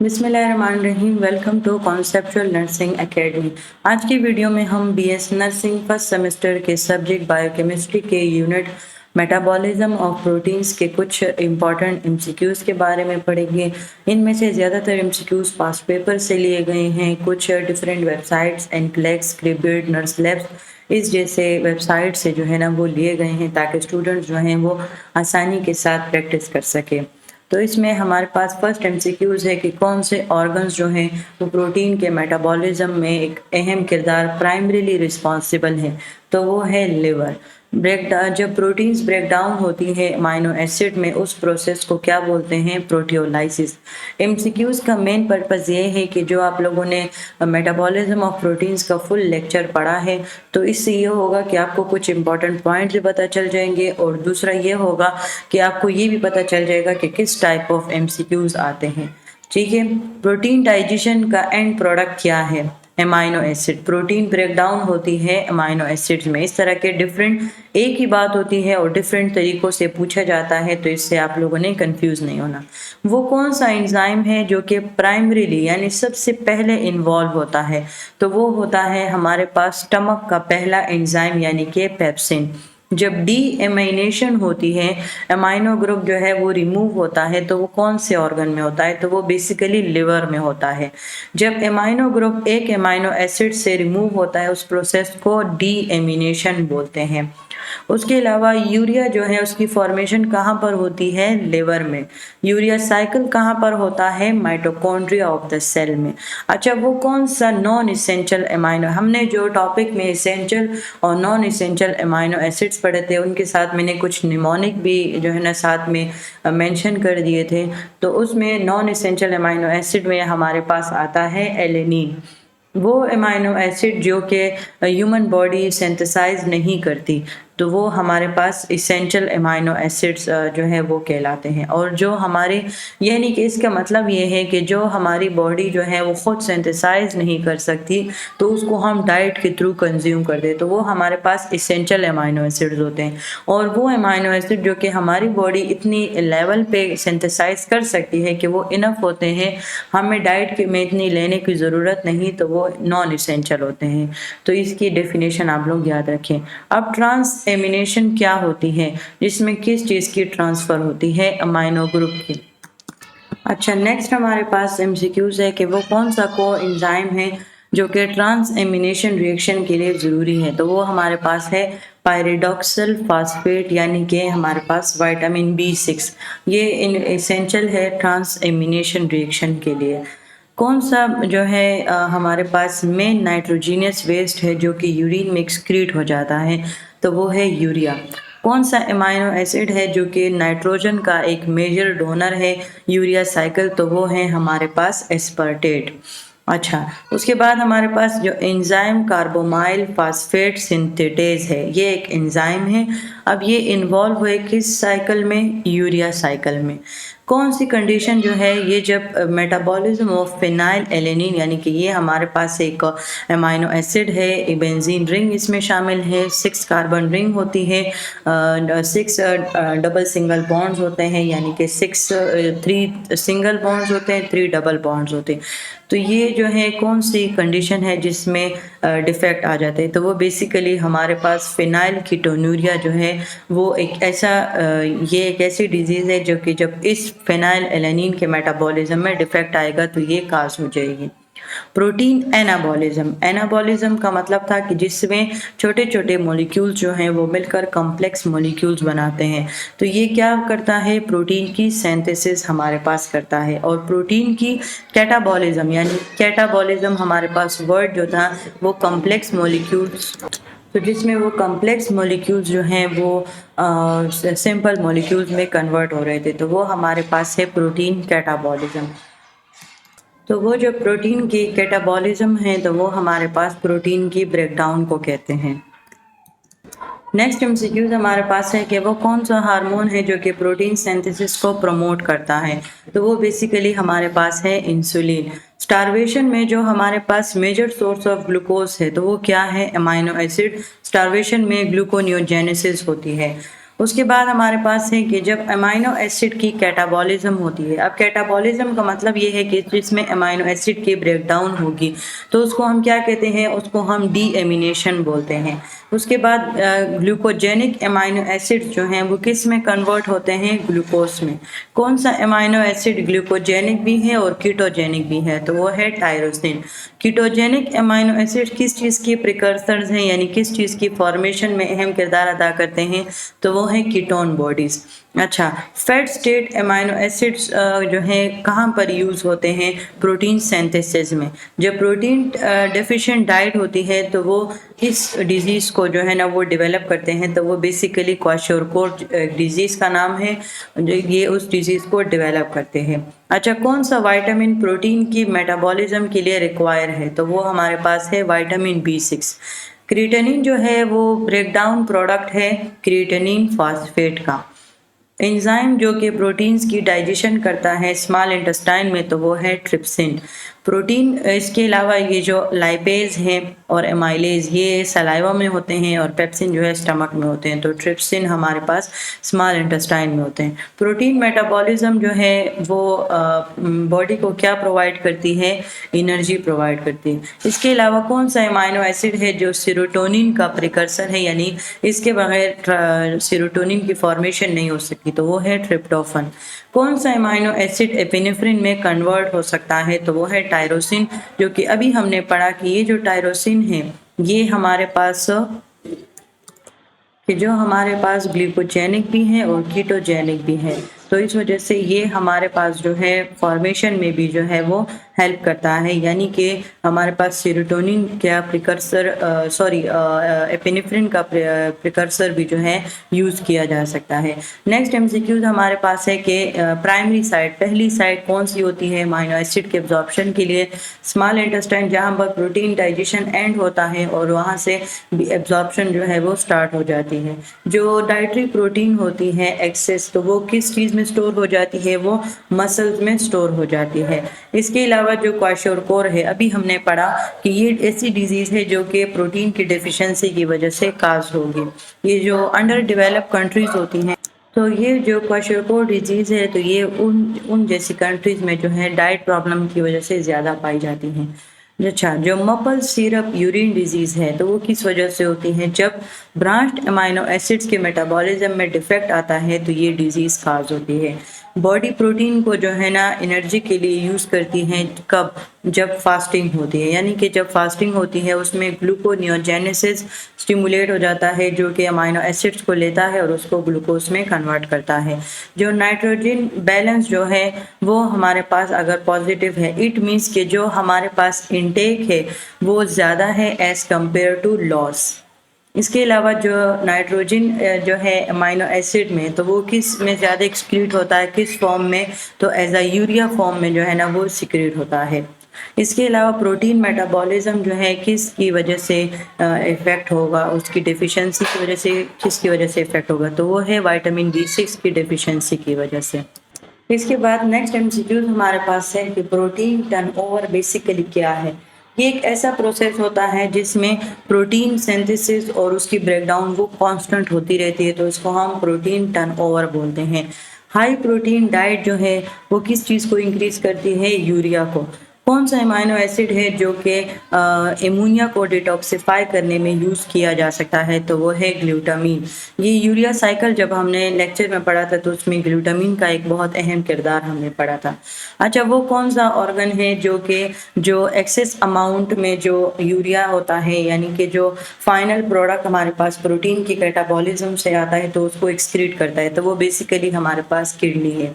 बिस्मिल्लाहिर्रहमानिर्रहीम। Welcome to conceptual nursing academy. आज की वीडियो में हम बीएस नर्सिंग फर्स्ट सेमेस्टर के सब्जेक्ट बायोकेमिस्ट्री के यूनिट मेटाबॉलिज्म ऑफ प्रोटीन्स के कुछ इंपॉर्टेंट एमसीक्यूज़ के बारे में पढ़ेंगे। इनमें से ज़्यादातर एमसीक्यूज़ पास पेपर से लिए गए हैं। कुछ different websites NCLEX, script, nurse labs इस जैसे वेबसाइट से जो है ना वो लिए गए हैं ताकि स्टूडेंट्स जो हैं वो आसानी के साथ प्रैक्टिस कर सकें। तो इसमें हमारे पास फर्स्ट एमसीक्यूज़ है कि कौन से ऑर्गन्स जो हैं वो प्रोटीन के मेटाबॉलिज्म में एक अहम किरदार प्राइमरीली रिस्पॉन्सिबल है। तो वो है लिवर। जब प्रोटीन्स ब्रेक डाउन होती है अमाइनो एसिड में, उस प्रोसेस को क्या बोलते हैं? प्रोटियोलाइसिस। एमसीक्यूज़ का मेन पर्पज़ ये है कि जो आप लोगों ने मेटाबॉलिज्म ऑफ प्रोटीन्स का फुल लेक्चर पढ़ा है तो इससे ये होगा कि आपको कुछ इंपॉर्टेंट पॉइंट्स भी पता चल जाएंगे, और दूसरा ये होगा कि आपको ये भी पता चल जाएगा कि किस टाइप ऑफ एमसीक्यूज़ आते हैं। ठीक है। प्रोटीन डाइजेशन का एंड प्रोडक्ट क्या है? Amino acid. Protein break down होती है अमाइनो एसिड्स में। इस तरह के डिफरेंट एक ही बात होती है और डिफरेंट तरीक़ों से पूछा जाता है, तो इससे आप लोगों ने कंफ्यूज नहीं होना। वो कौन सा एंजाइम है जो कि प्राइमरीली यानी सबसे पहले इन्वॉल्व होता है? तो वो होता है हमारे पास स्टमक का पहला एंजाइम यानी कि पेप्सिन। जब डीएमाइनेशन होती है, अमाइनो ग्रुप जो है वो रिमूव होता है, तो वो कौन से ऑर्गन में होता है? तो वो बेसिकली लिवर में होता है। जब अमाइनो ग्रुप एक अमाइनो एसिड से रिमूव होता है, उस प्रोसेस को डीएमिनेशन बोलते हैं। उसके अलावा यूरिया जो है उसकी फॉर्मेशन कहाँ पर होती है? लिवर में। यूरिया साइकिल कहाँ पर होता है? माइटोकॉन्ड्रिया ऑफ द सेल में। अच्छा, वो कौन सा नॉन इसेंशियल अमाइनो, हमने जो टॉपिक में इसेंशियल और नॉन इसेंशियल अमाइनो एसिड्स पढ़े थे उनके साथ मैंने कुछ निमोनिक भी जो है ना साथ में मेंशन कर दिए थे। तो उसमें नॉन इसेंशियल अमाइनो एसिड में हमारे पास आता है एलेनिन। वो अमाइनो एसिड जो कि ह्यूमन बॉडी सिंथेसाइज नहीं करती, तो वो हमारे पास इसेंशियल अमाइनो एसिड्स जो है वो कहलाते हैं। और जो हमारे यानी कि इसका मतलब ये है कि जो हमारी बॉडी जो है वो ख़ुद सिंथेसाइज नहीं कर सकती, तो उसको हम डाइट के थ्रू कंज्यूम कर दें, तो वो हमारे पास इसेंशियल अमाइनो एसिड्स होते हैं। और वो अमाइनो एसिड जो कि हमारी बॉडी इतनी लेवल पे सिंथेसाइज कर सकती है कि वो इनफ होते हैं, हमें डाइट के में इतनी लेने की ज़रूरत नहीं, तो वो नॉन इसेंशियल होते हैं। तो इसकी डेफिनेशन आप लोग याद रखें। अब ट्रांस एमिनेशन क्या होती है, जिसमें किस चीज़ की ट्रांसफ़र होती है? अमाइनो ग्रुप की। अच्छा, नेक्स्ट हमारे पास एमसीक्यूज़ है कि वो कौन सा को एंजाइम है जो कि ट्रांस एमिनेशन रिएक्शन के लिए ज़रूरी है? तो वो हमारे पास है पायरिडॉक्सिल फास्फेट, यानी कि हमारे पास विटामिन B6। ये एसेंशियल है ट्रांस एमिनेशन रिएक्शन के लिए। कौन सा जो है हमारे पास मेन नाइट्रोजीनियस वेस्ट है जो कि यूरिन में एक्सक्रीट हो जाता है? तो वो है यूरिया। कौन सा अमाइनो एसिड है जो कि नाइट्रोजन का एक मेजर डोनर है यूरिया साइकिल? तो वो है हमारे पास एस्पर्टेट। अच्छा, उसके बाद हमारे पास जो एंजाइम कार्बोमाइल फास्फेट सिंथेटेज है, ये एक एंजाइम है। अब ये इन्वॉल्व हुए किस साइकिल में? यूरिया साइकिल में। कौन सी कंडीशन जो है ये, जब मेटाबॉलिज्म ऑफ फिनाइल एलेनिन, यानी कि ये हमारे पास एक अमाइनो एसिड है, बेंजीन रिंग इसमें शामिल है, 6 कार्बन रिंग होती है, 6 डबल सिंगल बॉन्ड्स होते हैं, यानी कि 3 सिंगल बॉन्ड्स होते हैं, 3 डबल बॉन्ड्स होते हैं। तो ये जो है कौन सी कंडीशन है जिसमें डिफेक्ट आ जाते हैं? तो वो बेसिकली हमारे पास फिनाइल कीटोन्यूरिया जो है वो एक ऐसा ये एक ऐसी डिजीज़ है जो कि जब इस फिनाइल एलेनिन के मेटाबॉलिज्म में डिफेक्ट आएगा तो ये काज हो जाएगी। Protein anabolism. एनाबॉलिज्म का मतलब था कि जिसमें छोटे छोटे मॉलिक्यूल्स जो हैं वो मिलकर कॉम्प्लेक्स मॉलिक्यूल्स बनाते हैं। तो ये क्या करता है? प्रोटीन की सिंथेसिस हमारे पास करता है। और प्रोटीन की कैटाबॉलिज्म, यानी कैटाबॉलिज्म हमारे पास वर्ड जो था वो कॉम्प्लेक्स मॉलिक्यूल्स, तो जिसमें वो कॉम्प्लेक्स मॉलिक्यूल्स जो हैं वो सिंपल मॉलिक्यूल्स में कन्वर्ट हो रहे थे, तो वो हमारे पास है प्रोटीन कैटाबॉलिज्म। तो वो जो प्रोटीन की कैटाबॉलिज्म है तो वो हमारे पास प्रोटीन की ब्रेकडाउन को कहते हैं। नेक्स्ट एमसीक्यूज हमारे पास है कि वो कौन सा हार्मोन है जो कि प्रोटीन सिंथेसिस को प्रमोट करता है? तो वो बेसिकली हमारे पास है इंसुलिन। स्टारवेशन में जो हमारे पास मेजर सोर्स ऑफ ग्लूकोज है तो वो क्या है? Amino acid. स्टारवेशन में ग्लूकोनियोजेनेसिस होती है। उसके बाद हमारे पास है कि जब अमाइनो एसिड की कैटाबॉलिज्म होती है, अब कैटाबॉलिज्म का मतलब ये है कि जिसमें अमाइनो एसिड की ब्रेकडाउन होगी तो उसको हम क्या कहते हैं, उसको हम डीएमिनेशन बोलते हैं। उसके बाद ग्लूकोजेनिक अमाइनो एसिड जो हैं वो किस में कन्वर्ट होते हैं, ग्लूकोज में। कौन सा अमाइनो एसिड ग्लूकोजेनिक भी है और कीटोजेनिक भी है, तो वो है टायरोसिन। कीटोजेनिक अमाइनो एसिड किस चीज़ के प्रिकर्सर्स हैं, यानी किस चीज़ की फॉर्मेशन में अहम किरदार अदा करते हैं, तो वो है कीटोन बॉडीज़। अच्छा, फैट स्टेट अमाइनो एसिड्स जो हैं कहाँ पर यूज़ होते हैं, प्रोटीन सिंथेसिस में। जब प्रोटीन डेफिशिएंट डाइट होती है तो वो इस डिजीज़ को जो है ना वो डेवलप करते हैं, तो वो बेसिकली क्वाशोरकोर डिजीज़ का नाम है, जो ये उस डिजीज़ को डेवलप करते हैं। अच्छा, कौन सा विटामिन प्रोटीन की मेटाबॉलिज्म के लिए रिक्वायर है, तो वो हमारे पास है विटामिन B6। क्रिएटिनिन जो है वो ब्रेकडाउन प्रोडक्ट है क्रिएटिनिन फॉस्फेट का। एंजाइम जो कि प्रोटीन्स की डाइजेशन करता है स्मॉल इंटेस्टाइन में, तो वो है ट्रिप्सिन। प्रोटीन इसके अलावा ये जो लाइपेज हैं और एमाइलेज ये सलाइवा में होते हैं और पेप्सिन जो है स्टमक में होते हैं, तो ट्रिप्सिन हमारे पास स्मॉल इंटेस्टाइन में होते हैं। प्रोटीन मेटाबॉलिज्म जो है वो बॉडी को क्या प्रोवाइड करती है, एनर्जी प्रोवाइड करती है। इसके अलावा कौन सा अमाइनो एसिड है जो सेरोटोनिन का प्रिकर्सर है, यानी इसके बगैर सेरोटोनिन की फॉर्मेशन नहीं हो सकती, तो वो है ट्रिप्टोफन। कौन सा अमाइनो एसिड एपिनेफ्रिन में कन्वर्ट हो सकता है, तो वो है टायरोसिन, जो कि अभी हमने पढ़ा कि ये जो टायरोसिन है ये हमारे पास ग्लूकोजेनिक भी है और कीटोजेनिक भी है, तो इस वजह से ये हमारे पास जो है फॉर्मेशन में भी जो है वो हेल्प करता है, यानी कि हमारे पास सेरोटोनिन का प्रिकर्सर एपिनेफ्रिन का प्रिकर्सर भी जो है यूज़ किया जा सकता है। नेक्स्ट एमसीक्यूज हमारे पास है कि प्राइमरी साइट, पहली साइट कौन सी होती है अमाइनो एसिड के एब्जॉर्प्शन के लिए, स्मॉल इंटेस्टाइन, जहाँ पर प्रोटीन डाइजेशन एंड होता है और वहाँ से एब्जॉर्प्शन जो है वो स्टार्ट हो जाती है। जो डाइटरी प्रोटीन होती है एक्सेस, तो वो किस चीज़ में स्टोर हो जाती है, वो मसल्स में स्टोर हो जाती है। इसके अलावा जो क्वाशोरकोर है, अभी हमने पढ़ा कि ये ऐसी डिजीज़ है जो कि प्रोटीन की डेफिशिएंसी की वजह से काज होगी। ये जो अंडर डेवलप कंट्रीज होती हैं, तो ये जो क्वाशोरकोर डिजीज़ है तो ये उन जैसी कंट्रीज़ में जो है डाइट प्रॉब्लम की वजह से ज़्यादा पाई जाती हैं। अच्छा, जो मपल सिरप यूरिन डिजीज़ है तो वो किस वजह से होती है, जब ब्रांच्ड अमाइनो एसिड्स के मेटाबॉलिज्म में डिफेक्ट आता है तो ये डिजीज़ काज होती है। बॉडी प्रोटीन को जो है ना एनर्जी के लिए यूज़ करती हैं, कब, जब फास्टिंग होती है, यानी कि जब फास्टिंग होती है उसमें ग्लूकोनियोजेनेसिस स्टिमुलेट हो जाता है जो कि अमाइनो एसिड्स को लेता है और उसको ग्लूकोज में कन्वर्ट करता है। जो नाइट्रोजन बैलेंस जो है वो हमारे पास अगर पॉजिटिव है, इट मीन्स कि जो हमारे पास इनटेक है वो ज़्यादा है एज़ कम्पेयर टू लॉस। इसके अलावा जो नाइट्रोजन जो है अमाइनो एसिड में, तो वो किस में ज़्यादा एक्सक्रीट होता है, किस फॉर्म में, तो एज अ यूरिया फॉर्म में जो है ना वो सिक्रीट होता है। इसके अलावा प्रोटीन मेटाबॉलिज्म जो है किसकी वजह से इफ़ेक्ट होगा, उसकी डेफिशिएंसी की वजह से, किसकी वजह से इफ़ेक्ट होगा, तो वो है विटामिन B6 की डेफिशिएंसी की वजह से। इसके बाद नेक्स्ट एमसीक्यूज हमारे पास है कि प्रोटीन टर्नओवर बेसिकली क्या है। ये एक ऐसा प्रोसेस होता है जिसमें प्रोटीन सिंथेसिस और उसकी ब्रेकडाउन वो कांस्टेंट होती रहती है, तो इसको हम प्रोटीन टर्नओवर बोलते हैं। हाई प्रोटीन डाइट जो है वो किस चीज़ को इंक्रीज करती है, यूरिया को। कौन सा अमाइनो एसिड है जो कि एमोनिया को डिटॉक्सिफाई करने में यूज़ किया जा सकता है, तो वो है ग्लूटामीन। ये यूरिया साइकिल जब हमने लेक्चर में पढ़ा था तो उसमें ग्लूटामीन का एक बहुत अहम किरदार हमने पढ़ा था। अच्छा, वो कौन सा ऑर्गन है जो एक्सेस अमाउंट में जो यूरिया होता है, यानी कि जो फाइनल प्रोडक्ट हमारे पास प्रोटीन की कैटाबॉलिज्म से आता है तो उसको एक्सक्रीट करता है, तो वो बेसिकली हमारे पास किडनी है।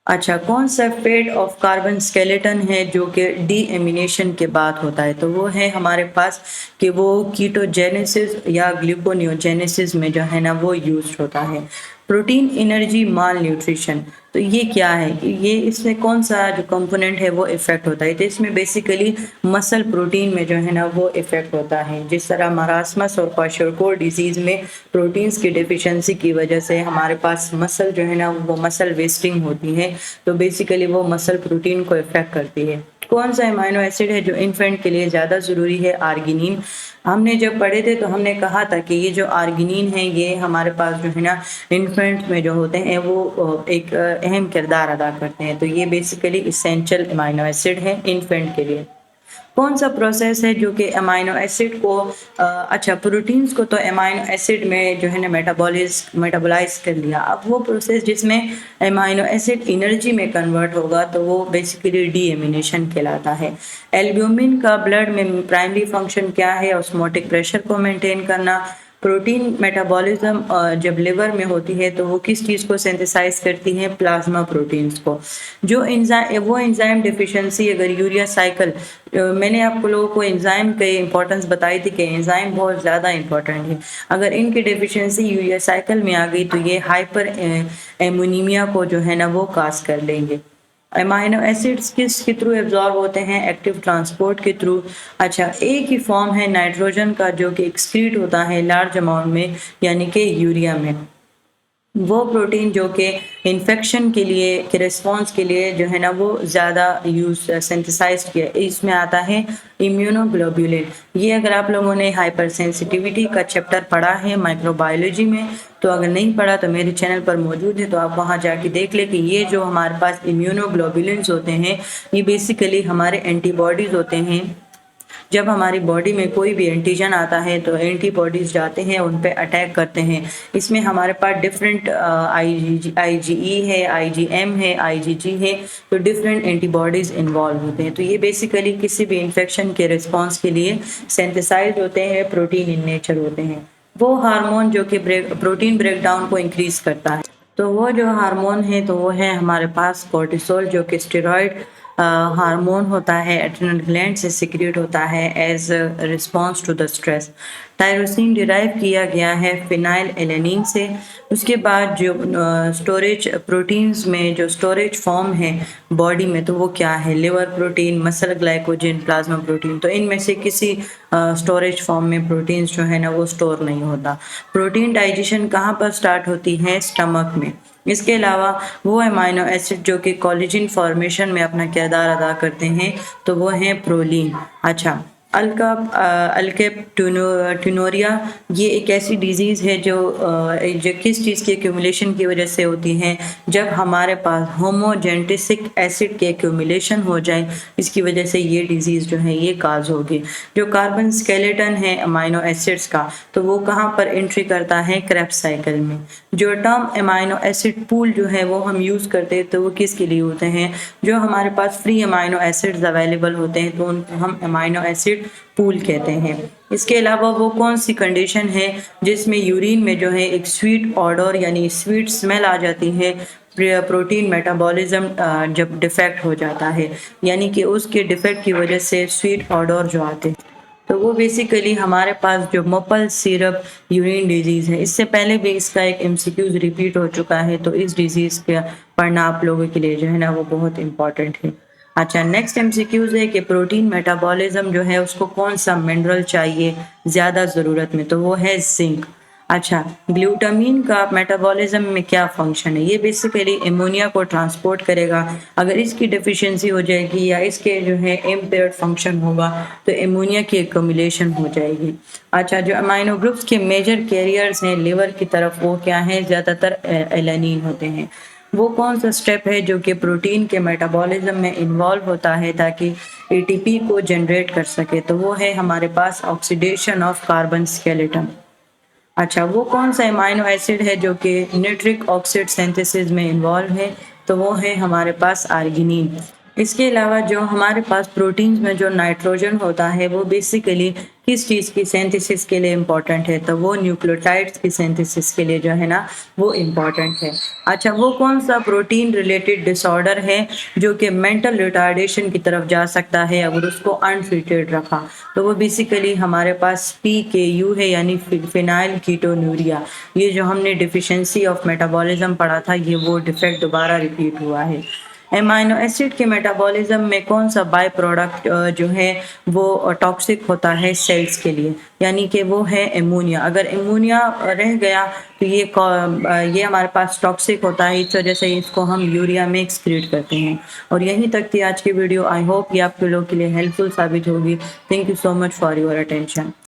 अच्छा, कौन सा फेट ऑफ कार्बन स्केलेटन है जो कि डीएमिनेशन के बाद होता है, तो वो है हमारे पास कि वो कीटोजेनेसिस या ग्लूकोनियोजेनेसिस में जो है ना वो यूज होता है। प्रोटीन एनर्जी माल न्यूट्रिशन, तो ये क्या है, ये इसमें कौन सा जो कंपोनेंट है वो इफेक्ट होता है, तो इसमें बेसिकली मसल प्रोटीन में जो है ना वो इफेक्ट होता है। जिस तरह मरासमस और क्वाशोरकोर डिजीज़ में प्रोटीन्स की डेफिशिएंसी की वजह से हमारे पास मसल जो है ना वो मसल वेस्टिंग होती है, तो बेसिकली वो मसल प्रोटीन को इफेक्ट करती है। कौन सा अमाइनो एसिड है जो इन्फेंट के लिए ज़्यादा ज़रूरी है? आर्गिनिन। हमने जब पढ़े थे तो हमने कहा था कि ये जो आर्गिनिन है ये हमारे पास जो है ना इन्फेंट में जो होते हैं वो एक अहम किरदार अदा करते हैं। तो ये बेसिकली इसेंशियल अमाइनो एसिड है इन्फेंट के लिए। कौन सा प्रोसेस है जो कि अमाइनो एसिड को अच्छा प्रोटीन्स को तो अमाइनो एसिड में जो है ना मेटाबोलाइज कर लिया। अब वो प्रोसेस जिसमें अमाइनो एसिड एनर्जी में कन्वर्ट होगा तो वो बेसिकली डीएमिनेशन कहलाता है। एल्ब्यूमिन का ब्लड में प्राइमरी फंक्शन क्या है? ऑस्मोटिक प्रेशर को मेंटेन करना। प्रोटीन मेटाबॉलिज्म जब लिवर में होती है तो वो किस चीज़ को सिंथेसाइज करती है? प्लाज्मा प्रोटीन्स को। जो एंजाइम डिफिशिएंसी अगर यूरिया साइकिल, मैंने आपको लोगों को एंजाइम के इंपॉर्टेंस बताई थी कि एंजाइम बहुत ज़्यादा इंपॉर्टेंट है। अगर इनकी डिफिशिएंसी यूरिया साइकिल में आ गई तो ये हाइपर एमोनीमिया को जो है ना वो काज कर लेंगे। अमाइनो एसिड्स किस के थ्रू एब्जॉर्ब होते हैं? एक्टिव ट्रांसपोर्ट के थ्रू। अच्छा, एक ही फॉर्म है नाइट्रोजन का जो कि एक्सक्रीट होता है लार्ज अमाउंट में, यानी कि यूरिया में। वो प्रोटीन जो कि इन्फेक्शन के लिए के रिस्पॉन्स के लिए जो है ना वो ज़्यादा सिंथेसाइज किया, इसमें आता है इम्यूनोग्लोबुलिन। ये अगर आप लोगों ने हाइपर सेंसिटिविटी का चैप्टर पढ़ा है माइक्रोबायोलॉजी में, तो अगर नहीं पढ़ा तो मेरे चैनल पर मौजूद है, तो आप वहाँ जाके देख लें कि ये जो हमारे पास इम्यूनोग्लोबुलिन्स होते हैं ये बेसिकली हमारे एंटीबॉडीज़ होते हैं। जब हमारी बॉडी में कोई भी एंटीजन आता है तो एंटीबॉडीज जाते हैं उन पे अटैक करते हैं। इसमें हमारे पास डिफरेंट आईजीई है, आईजीएम है, आईजीजी है, तो डिफरेंट एंटीबॉडीज इन्वॉल्व होते हैं। तो ये बेसिकली किसी भी इन्फेक्शन के रिस्पॉन्स के लिए सिंथेसाइज होते हैं, प्रोटीन इन नेचर होते हैं। वो हार्मोन जो कि प्रोटीन ब्रेकडाउन को इंक्रीज करता है, तो वो जो हार्मोन है तो वो है हमारे पास कोर्टिसोल, जो कि स्टेरॉइड हार्मोन होता है, एड्रिनल ग्लैंड से सिक्रेट होता है as response to the stress. Tyrosine derive किया गया है फिनाइल एलेनिन से। उसके बाद जो स्टोरेज प्रोटीन्स में जो स्टोरेज फॉर्म है बॉडी में, तो वो क्या है? Liver protein, muscle glycogen, plasma protein. तो इनमें से किसी स्टोरेज फॉर्म में प्रोटीन्स जो है ना वो स्टोर नहीं होता। प्रोटीन डाइजेशन कहाँ पर स्टार्ट होती है? स्टमक में। इसके अलावा वो अमाइनो एसिड जो कि कोलेजन फॉर्मेशन में अपना किरदार अदा करते हैं तो वो हैं प्रोलीन। अच्छा, अल्केप्टोनूरिया ये एक ऐसी डिजीज़ है जो किस चीज़ की एक्यूमुलेशन की वजह से होती है? जब हमारे पास होमोजेंटिसिक एसिड के एक्यूमुलेशन हो जाए, इसकी वजह से ये डिजीज़ जो है ये काज होगी। जो कार्बन स्केलेटन है अमाइनो एसिड्स का, तो वो कहाँ पर एंट्री करता है? क्रेब्स साइकिल में। जो टर्म अमाइनो एसिड पूल जो है वो हम यूज़ करते हैं तो वो किसके लिए होते हैं? जो हमारे पास फ्री अमाइनो एसिड्स अवेलेबल होते हैं तो उनको हम अमाइनो एसिड पूल कहते हैं। इसके अलावा वो कौन सी कंडीशन है जिसमें यूरिन में जो है एक स्वीट ऑडर यानी स्वीट स्मेल आ जाती है? प्रोटीन मेटाबॉलिज्म जब डिफेक्ट हो जाता है, यानी कि उसके डिफेक्ट की वजह से स्वीट ऑडर जो आते हैं, तो वो बेसिकली हमारे पास जो मपल सिरप यूरिन डिजीज़ है। इससे पहले भी इसका एक एमसीक्यूज रिपीट हो चुका है, तो इस डिजीज़ का पढ़ना आप लोगों के लिए जो है ना वो बहुत इंपॉर्टेंट है। अच्छा, नेक्स्ट एमसीक्यूज है कि प्रोटीन मेटाबॉलिज्म जो है उसको कौन सा मिनरल चाहिए ज़्यादा ज़रूरत में? तो वो है जिंक। अच्छा, ग्लूटामीन का मेटाबॉलिज्म में क्या फंक्शन है? ये बेसिकली एमोनिया को ट्रांसपोर्ट करेगा। अगर इसकी डिफिशिएंसी हो जाएगी या इसके जो है इम्पेयर्ड फंक्शन होगा तो एमोनिया की एक्यूमुलेशन हो जाएगी। अच्छा, जो अमाइनो ग्रुप्स के मेजर कैरियर्स हैं लिवर की तरफ, वो क्या हैं? ज़्यादातर एलानिन होते हैं। वो कौन सा स्टेप है जो कि प्रोटीन के मेटाबॉलिज्म में इन्वॉल्व होता है ताकि एटीपी को जनरेट कर सके? तो वो है हमारे पास ऑक्सीडेशन ऑफ कार्बन स्केलेटन। अच्छा, वो कौन सा अमाइनो एसिड है जो कि नाइट्रिक ऑक्साइड सिंथेसिस में इन्वॉल्व है? तो वो है हमारे पास आर्गिनिन। इसके अलावा जो हमारे पास प्रोटीन्स में जो नाइट्रोजन होता है वो बेसिकली किस चीज़ की सिंथेसिस के लिए इम्पॉर्टेंट है? तो वो न्यूक्लियोटाइड्स की सिंथेसिस के लिए जो है ना वो इम्पॉर्टेंट है। अच्छा, वो कौन सा प्रोटीन रिलेटेड डिसऑर्डर है जो कि मेंटल रिटार्डेशन की तरफ जा सकता है अगर उसको अनट्रीटेड रखा? तो वो बेसिकली हमारे पास PKU है, यानी फिनाइल कीटोन्यूरिया। ये जो हमने डिफिशिएंसी ऑफ मेटाबॉलिज्म पढ़ा था, ये वो डिफेक्ट दोबारा रिपीट हुआ है। एमाइनो एसिड के मेटाबॉलिज्म में कौन सा बाय प्रोडक्ट जो है वो टॉक्सिक होता है सेल्स के लिए, यानी कि वो है एमोनिया। अगर एमोनिया रह गया तो ये हमारे पास टॉक्सिक होता है, इस वजह से इसको हम यूरिया में एक्सक्रीट करते हैं। और यहीं तक थी आज की वीडियो। आई होप ये आपके लोगों के लिए हेल्पफुल साबित होगी। Thank you so much for your attention.